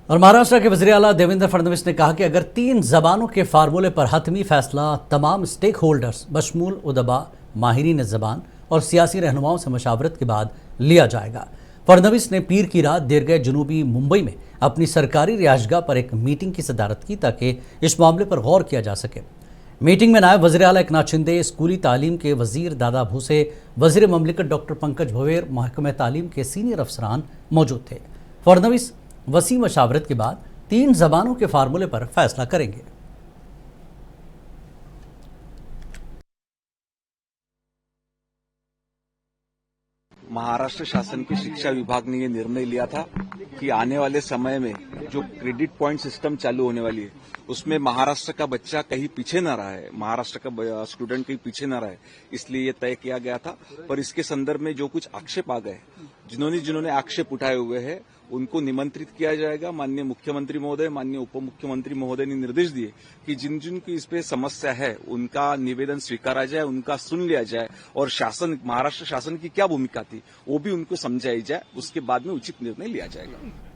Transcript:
और महाराष्ट्र के वज़ीर आला देवेंद्र फडणवीस ने कहा कि अगर 3 ज़बानों के फार्मूले पर हतमी फैसला तमाम स्टेक होल्डर्स बशमूल उदबा, माहिरीन ज़बान और सियासी रहनुमाओं से मशावरत के बाद लिया जाएगा। फडणवीस ने पीर की रात देर गए जनूबी मुंबई में अपनी सरकारी रिहायशगाह पर एक मीटिंग की सदारत की ताकि इस मामले पर गौर किया जा सके। मीटिंग में नायब वज़ीर आला एकनाथ शिंदे, स्कूली तालीम के वज़ीर दादा भूसे, वज़ीर ममलिकत डॉक्टर पंकज भवेर, महकमे तालीम के सीनियर अफसरान मौजूद थे। फडणवीस वसी मशावरत के बाद 3 ज़बानों के फार्मूले पर फैसला करेंगे। महाराष्ट्र शासन के शिक्षा विभाग ने ये निर्णय लिया था कि आने वाले समय में जो क्रेडिट पॉइंट सिस्टम चालू होने वाली है उसमें महाराष्ट्र का बच्चा कहीं पीछे न रहा है, महाराष्ट्र का स्टूडेंट कहीं पीछे न रहा है, इसलिए ये तय किया गया था। पर इसके संदर्भ में जो कुछ आक्षेप आ गए, जिन्होंने आक्षेप उठाए हुए हैं उनको निमंत्रित किया जाएगा। माननीय मुख्यमंत्री महोदय, माननीय उप मुख्यमंत्री महोदय ने निर्देश दिए कि जिन जिन की इस पे समस्या है उनका निवेदन स्वीकारा जाए, उनका सुन लिया जाए और शासन, महाराष्ट्र शासन की क्या भूमिका थी वो भी उनको समझाई जाए। उसके बाद में उचित निर्णय लिया जाएगा।